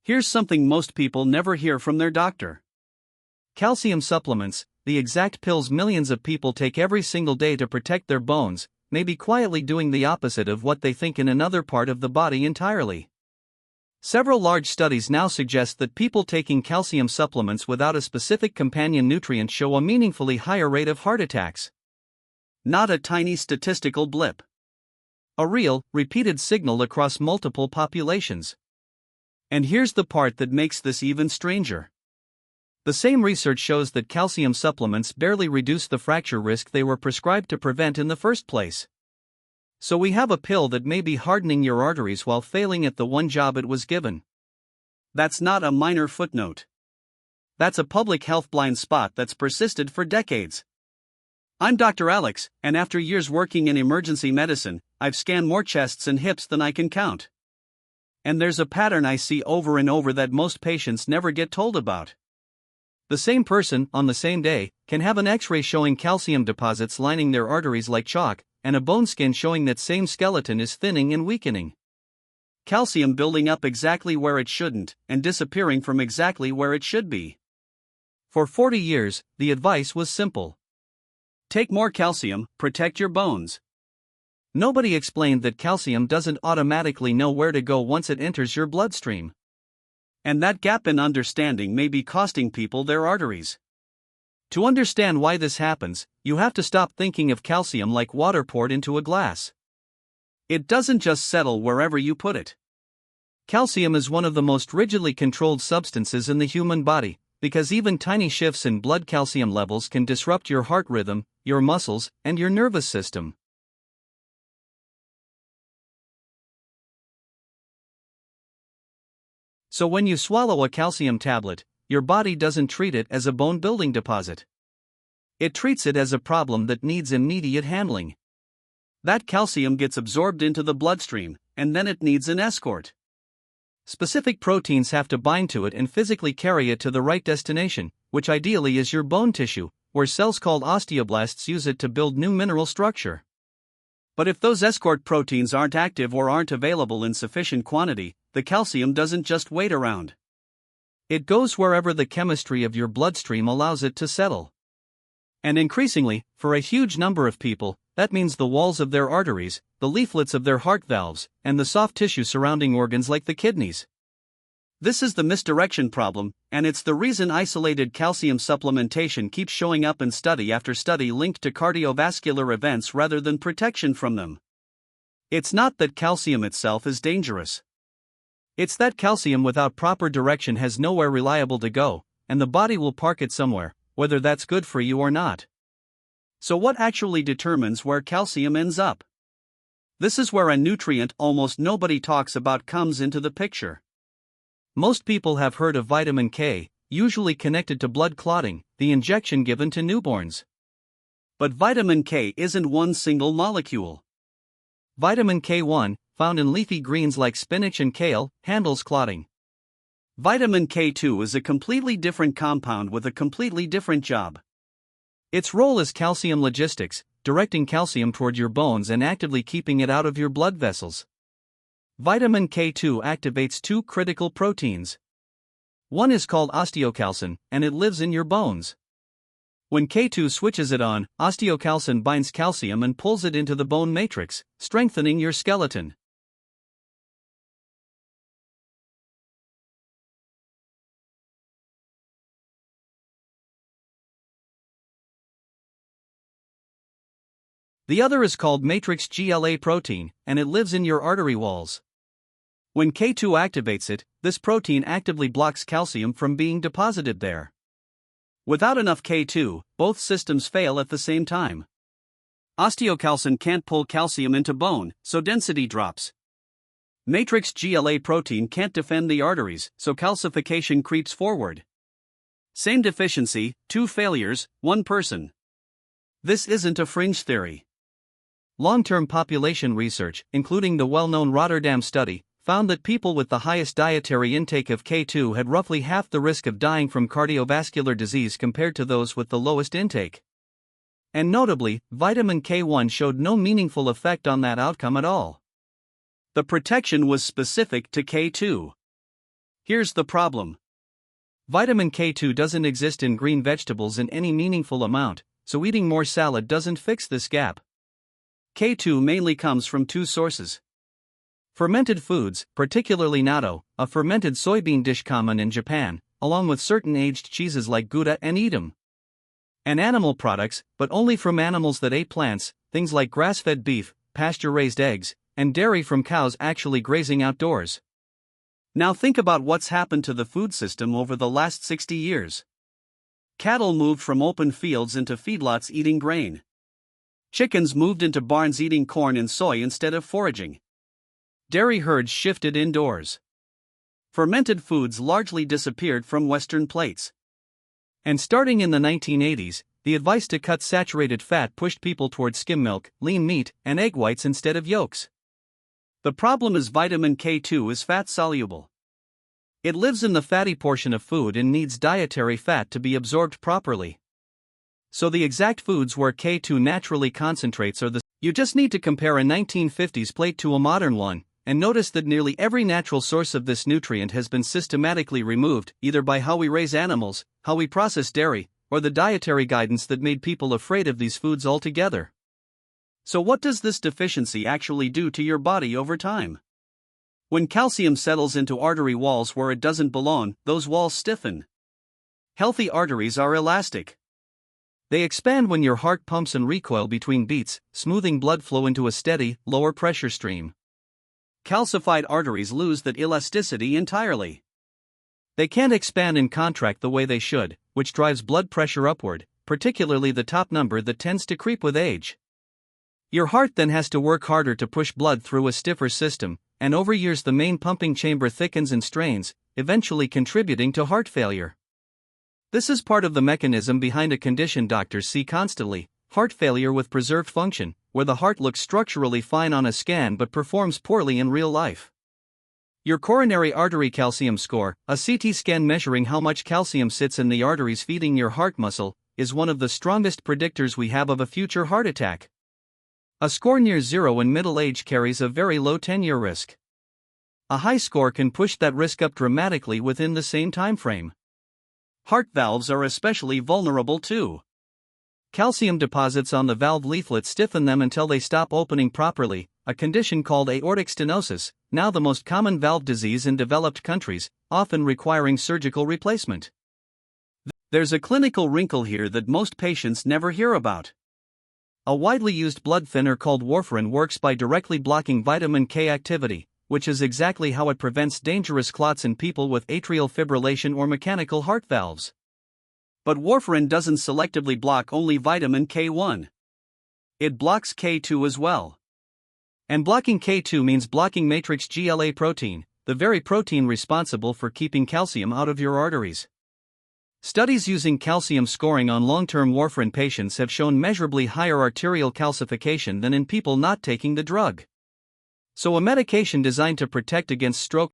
Here's something most people never hear from their doctor. Calcium supplements, the exact pills millions of people take every single day to protect their bones, may be quietly doing the opposite of what they think in another part of the body entirely. Several large studies now suggest that people taking calcium supplements without a specific companion nutrient show a meaningfully higher rate of heart attacks. Not a tiny statistical blip. A real, repeated signal across multiple populations. And here's the part that makes this even stranger. The same research shows that calcium supplements barely reduce the fracture risk they were prescribed to prevent in the first place. So we have a pill that may be hardening your arteries while failing at the one job it was given. That's not a minor footnote. That's a public health blind spot that's persisted for decades. I'm Dr. Alex, and after years working in emergency medicine, I've scanned more chests and hips than I can count. And there's a pattern I see over and over that most patients never get told about. The same person, on the same day, can have an X-ray showing calcium deposits lining their arteries like chalk, and a bone scan showing that same skeleton is thinning and weakening. Calcium building up exactly where it shouldn't, and disappearing from exactly where it should be. For 40 years, the advice was simple. Take more calcium, protect your bones. Nobody explained that calcium doesn't automatically know where to go once it enters your bloodstream. And that gap in understanding may be costing people their arteries. To understand why this happens, you have to stop thinking of calcium like water poured into a glass. It doesn't just settle wherever you put it. Calcium is one of the most rigidly controlled substances in the human body, because even tiny shifts in blood calcium levels can disrupt your heart rhythm, your muscles, and your nervous system. So when you swallow a calcium tablet, your body doesn't treat it as a bone-building deposit. It treats it as a problem that needs immediate handling. That calcium gets absorbed into the bloodstream, and then it needs an escort. Specific proteins have to bind to it and physically carry it to the right destination, which ideally is your bone tissue, where cells called osteoblasts use it to build new mineral structure. But if those escort proteins aren't active or aren't available in sufficient quantity, the calcium doesn't just wait around. It goes wherever the chemistry of your bloodstream allows it to settle. And increasingly, for a huge number of people, that means the walls of their arteries, the leaflets of their heart valves, and the soft tissue surrounding organs like the kidneys. This is the misdirection problem, and it's the reason isolated calcium supplementation keeps showing up in study after study linked to cardiovascular events rather than protection from them. It's not that calcium itself is dangerous. It's that calcium without proper direction has nowhere reliable to go, and the body will park it somewhere, whether that's good for you or not. So what actually determines where calcium ends up? This is where a nutrient almost nobody talks about comes into the picture. Most people have heard of vitamin K, usually connected to blood clotting, the injection given to newborns. But vitamin K isn't one single molecule. Vitamin K1, found in leafy greens like spinach and kale, handles clotting. Vitamin K2 is a completely different compound with a completely different job. Its role is calcium logistics, directing calcium toward your bones and actively keeping it out of your blood vessels. Vitamin K2 activates two critical proteins. One is called osteocalcin, and it lives in your bones. When K2 switches it on, osteocalcin binds calcium and pulls it into the bone matrix, strengthening your skeleton. The other is called matrix GLA protein, and it lives in your artery walls. When K2 activates it, this protein actively blocks calcium from being deposited there. Without enough K2, both systems fail at the same time. Osteocalcin can't pull calcium into bone, so density drops. Matrix GLA protein can't defend the arteries, so calcification creeps forward. Same deficiency, two failures, one person. This isn't a fringe theory. Long-term population research, including the well-known Rotterdam study, found that people with the highest dietary intake of K2 had roughly half the risk of dying from cardiovascular disease compared to those with the lowest intake. And notably, vitamin K1 showed no meaningful effect on that outcome at all. The protection was specific to K2. Here's the problem. Vitamin K2 doesn't exist in green vegetables in any meaningful amount, so eating more salad doesn't fix this gap. K2 mainly comes from two sources. Fermented foods, particularly natto, a fermented soybean dish common in Japan, along with certain aged cheeses like Gouda and Edam. And animal products, but only from animals that ate plants, things like grass-fed beef, pasture-raised eggs, and dairy from cows actually grazing outdoors. Now think about what's happened to the food system over the last 60 years. Cattle moved from open fields into feedlots eating grain. Chickens moved into barns eating corn and soy instead of foraging. Dairy herds shifted indoors. Fermented foods largely disappeared from Western plates. And starting in the 1980s, the advice to cut saturated fat pushed people toward skim milk, lean meat, and egg whites instead of yolks. The problem is vitamin K2 is fat-soluble. It lives in the fatty portion of food and needs dietary fat to be absorbed properly. So the exact foods where K2 naturally concentrates are you just need to compare a 1950s plate to a modern one, and notice that nearly every natural source of this nutrient has been systematically removed, either by how we raise animals, how we process dairy, or the dietary guidance that made people afraid of these foods altogether. So what does this deficiency actually do to your body over time? When calcium settles into artery walls where it doesn't belong, those walls stiffen. Healthy arteries are elastic. They expand when your heart pumps and recoil between beats, smoothing blood flow into a steady, lower pressure stream. Calcified arteries lose that elasticity entirely. They can't expand and contract the way they should, which drives blood pressure upward, particularly the top number that tends to creep with age. Your heart then has to work harder to push blood through a stiffer system, and over years the main pumping chamber thickens and strains, eventually contributing to heart failure. This is part of the mechanism behind a condition doctors see constantly: heart failure with preserved function, where the heart looks structurally fine on a scan but performs poorly in real life. Your coronary artery calcium score, a CT scan measuring how much calcium sits in the arteries feeding your heart muscle, is one of the strongest predictors we have of a future heart attack. A score near zero in middle age carries a very low 10-year risk. A high score can push that risk up dramatically within the same time frame. Heart valves are especially vulnerable too. Calcium deposits on the valve leaflet stiffen them until they stop opening properly, a condition called aortic stenosis, now the most common valve disease in developed countries, often requiring surgical replacement. There's a clinical wrinkle here that most patients never hear about. A widely used blood thinner called warfarin works by directly blocking vitamin K activity, which is exactly how it prevents dangerous clots in people with atrial fibrillation or mechanical heart valves. But warfarin doesn't selectively block only vitamin K1. It blocks K2 as well. And blocking K2 means blocking matrix GLA protein, the very protein responsible for keeping calcium out of your arteries. Studies using calcium scoring on long-term warfarin patients have shown measurably higher arterial calcification than in people not taking the drug. So a medication designed to protect against stroke,